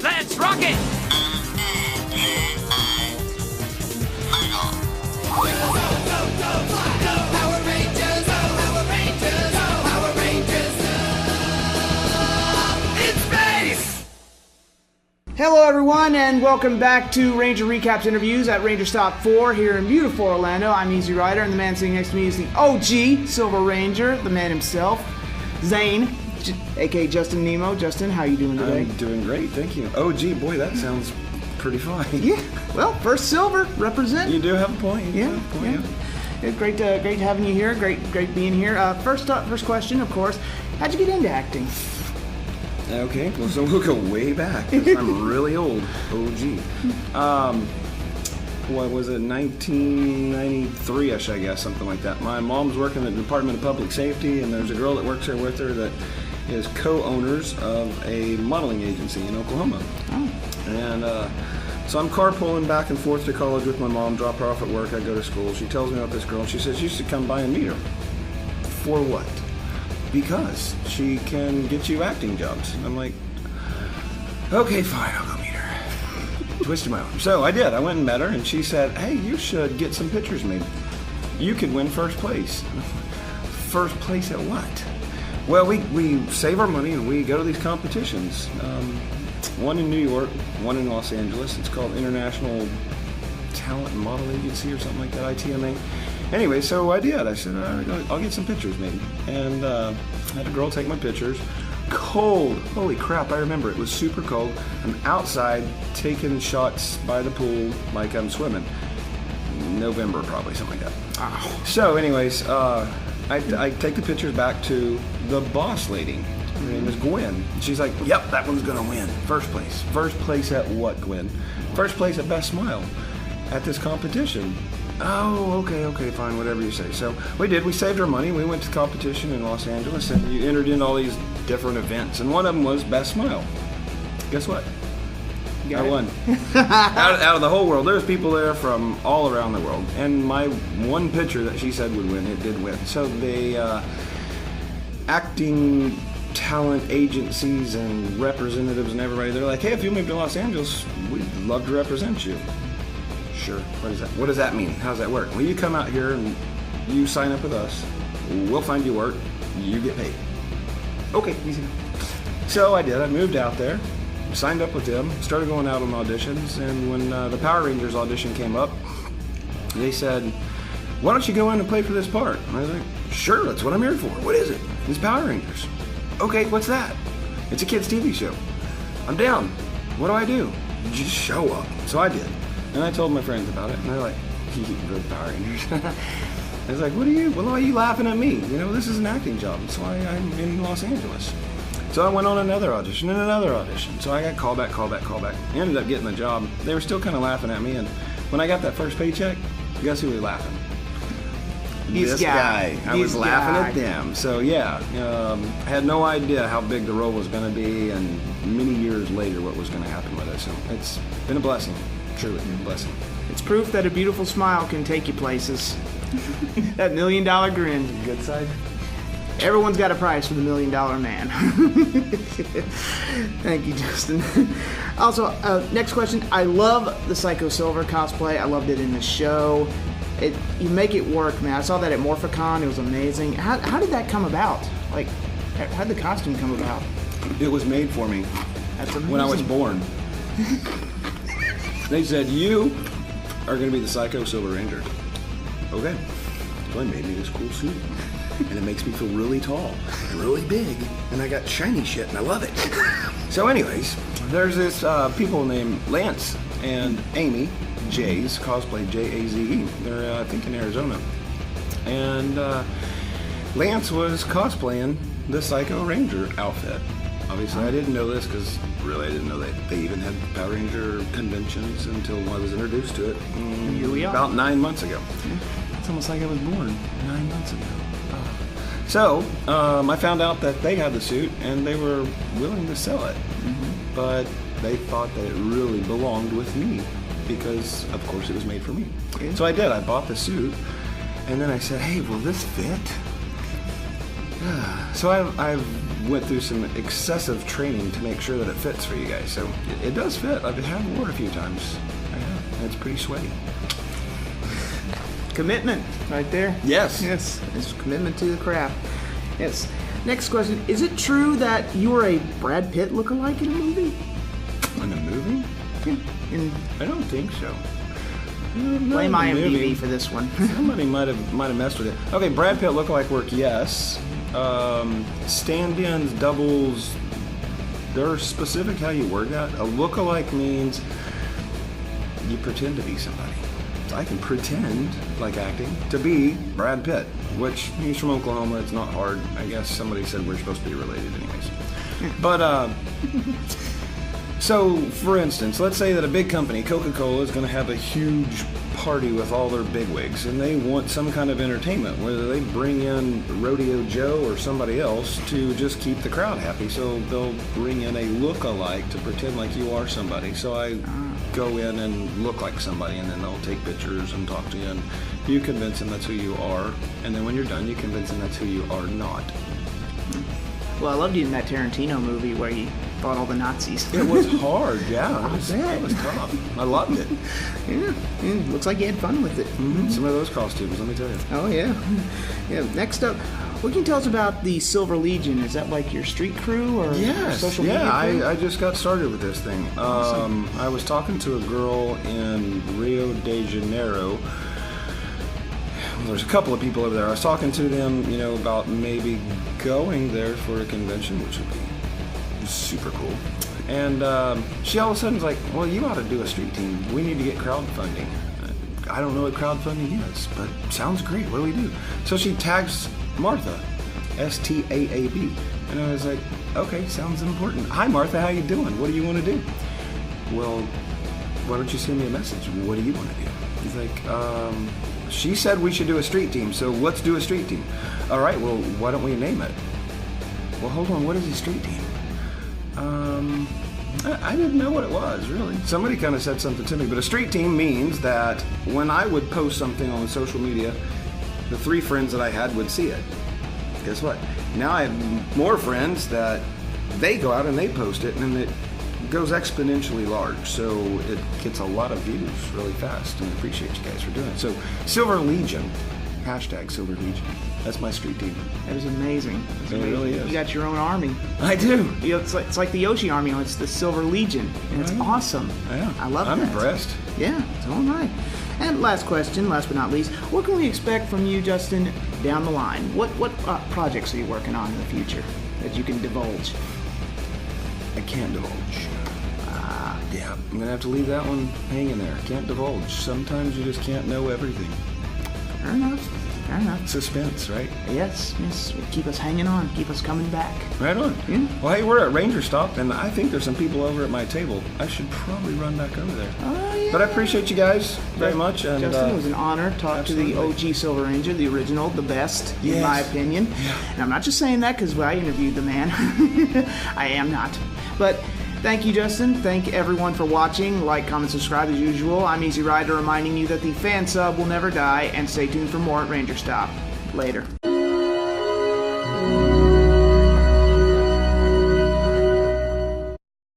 Let's rock it! Hello everyone, and welcome back to Ranger Recaps Interviews at Rangerstop 4 here in beautiful Orlando. I'm Easy Rider, and the man sitting next to me is the OG Silver Ranger, the man himself, Zane, aka Justin Nimmo. Justin, how you doing today? I'm doing great, thank you. OG, boy, that sounds pretty fine. Yeah, well, first silver, represent. You do have a point. Yeah. Great having you here. Great being here. First question, of course, how'd you get into acting? Okay, well, so we'll go way back, because I'm really old, OG. What was it, 1993-ish, I guess, something like that. My mom's working at the Department of Public Safety, and there's a girl that works there with her that is co-owners of a modeling agency in Oklahoma. Oh. And so I'm carpooling back and forth to college with my mom, drop her off at work, I go to school. She tells me about this girl, and she says, you should come by and meet her. For what? Because she can get you acting jobs. I'm like, okay, fine, I'll go meet her. Twisted my arm. So I did. I went and met her, and she said, hey, you should get some pictures made. You could win first place. First place at what? Well, we save our money, and we go to these competitions. One in New York, one in Los Angeles. It's called International Talent and Model Agency or something like that, ITMA. Anyway, so I did. I said, all right, I'll get some pictures made. And I had a girl take my pictures. Cold. Holy crap, I remember. It was super cold. I'm outside taking shots by the pool like I'm swimming. November, probably, something like that. Oh. So anyways, I take the pictures back to the boss lady. Her name is Gwen. She's like, yep, that one's going to win. First place. First place at what, Gwen? First place at Best Smile at this competition. Oh, okay, fine, whatever you say. So we did. We saved our money. We went to competition in Los Angeles, and you entered in all these different events. And one of them was Best Smile. Guess what? I won. out of the whole world. There's people there from all around the world. And my one picture that she said would win, it did win. So the acting talent agencies and representatives and everybody, they're like, hey, if you move to Los Angeles, we'd love to represent you. Sure. What does that mean? How does that work? Well, you come out here and you sign up with us. We'll find you work. You get paid. Okay, easy. So I did. I moved out there, signed up with them, started going out on auditions, and when the Power Rangers audition came up, they said, why don't you go in and play for this part? And I was like, sure, that's what I'm here for. What is it? It's Power Rangers. Okay, what's that? It's a kid's TV show. I'm down. What do I do? Just show up. So I did. And I told my friends about it, and they're like, you can go to Power Rangers. I was like, why are you laughing at me? You know, this is an acting job. That's why I'm in Los Angeles. So I went on another audition and another audition. So I got call back. Ended up getting the job. They were still kind of laughing at me, and when I got that first paycheck, guess who was laughing? This guy. I was laughing at them. So yeah, I had no idea how big the role was going to be, and many years later what was going to happen with it. So it's been a blessing. Truly a blessing. It's proof that a beautiful smile can take you places. That $1 million grin. Good side. Everyone's got a price for the $1 million man. Thank you, Justin. Also, next question. I love the Psycho Silver cosplay. I loved it in the show. You make it work, man. I saw that at Morphicon. It was amazing. How did that come about? Like, how did the costume come about? It was made for me. That's amazing. When I was born. They said, you are going to be the Psycho Silver Ranger. Okay. So I made me this cool suit. And it makes me feel really tall and really big. And I got shiny shit, and I love it. So anyways, there's this people named Lance and Amy, Jaze, cosplay Jaze. They're, I think, in Arizona. And Lance was cosplaying the Psycho Ranger outfit. Obviously, I didn't know this because really I didn't know that they even had Power Ranger conventions until I was introduced to it Here we are. About 9 months ago. It's almost like I was born 9 months ago. So I found out that they had the suit and they were willing to sell it, but they thought that it really belonged with me because, of course, it was made for me. So I did. I bought the suit, and then I said, "Hey, will this fit?" So I went through some excessive training to make sure that it fits for you guys. So it does fit. I've had worn a few times. I have. And it's pretty sweaty. Commitment, right there. Yes. Yes, it's commitment to the craft. Yes. Next question: is it true that you were a Brad Pitt lookalike in a movie? In a movie? Yeah. I don't think so. Blame IMDb for this one. Somebody might have messed with it. Okay, Brad Pitt lookalike work, yes. Stand-ins, doubles, they're specific how you word that. A lookalike means you pretend to be somebody. So I can pretend, like acting, to be Brad Pitt, which he's from Oklahoma. It's not hard. I guess somebody said we're supposed to be related anyways. But, so, for instance, let's say that a big company, Coca-Cola, is going to have a huge party with all their bigwigs, and they want some kind of entertainment, whether they bring in Rodeo Joe or somebody else to just keep the crowd happy. So they'll bring in a look-alike to pretend like you are somebody. So I go in and look like somebody, and then they'll take pictures and talk to you, and you convince them that's who you are, and then when you're done, you convince them that's who you are not. Well, I loved you in that Tarantino movie where you fought all the Nazis. It was hard, yeah. It was tough. I loved it. Yeah, looks like you had fun with it. Mm-hmm. Some of those costumes, let me tell you. Oh, yeah. Yeah. Next up, what can you tell us about the Silver Legion? Is that like your street crew or social media crew? Yeah, I just got started with this thing. Awesome. I was talking to a girl in Rio de Janeiro. There's a couple of people over there. I was talking to them, about maybe going there for a convention, which would be super cool. And she all of a sudden was like, well, you ought to do a street team. We need to get crowdfunding. I don't know what crowdfunding is, but sounds great. What do we do? So she tags Martha, Staab. And I was like, okay, sounds important. Hi, Martha, how you doing? What do you want to do? Well, why don't you send me a message? What do you want to do? He's like, she said we should do a street team, so let's do a street team. All right, well, why don't we name it? Well, hold on, what is a street team? I didn't know what it was, really. Somebody kind of said something to me, but a street team means that when I would post something on social media, the 3 friends that I had would see it. Guess what? Now I have more friends that they go out and they post it, and it goes exponentially large, so it gets a lot of views really fast, and I appreciate you guys for doing it. So, Silver Legion, hashtag Silver Legion. That's my street team. That is amazing. It really is. You got your own army. I do. It's like the Yoshi army. It's the Silver Legion, and it's awesome. Yeah. I love that. I'm impressed. Yeah, so am I. And last question, last but not least, what can we expect from you, Justin, down the line? What projects are you working on in the future that you can divulge? I can't divulge. Yeah, I'm gonna have to leave that one hanging there. Can't divulge. Sometimes you just can't know everything. Fair enough. Suspense, right? Yes. Keep us hanging on. Keep us coming back. Right on. Yeah. Well, hey, we're at Rangerstop, and I think there's some people over at my table. I should probably run back over there. Oh, yeah. But I appreciate you guys very much. And, Justin, it was an honor to talk to the OG Silver Ranger, the original, the best, in my opinion. Yeah. And I'm not just saying that because I interviewed the man. I am not. But thank you, Justin. Thank everyone for watching. Like, comment, subscribe as usual. I'm Easy Rider reminding you that the fan sub will never die, and stay tuned for more at Rangerstop. Later.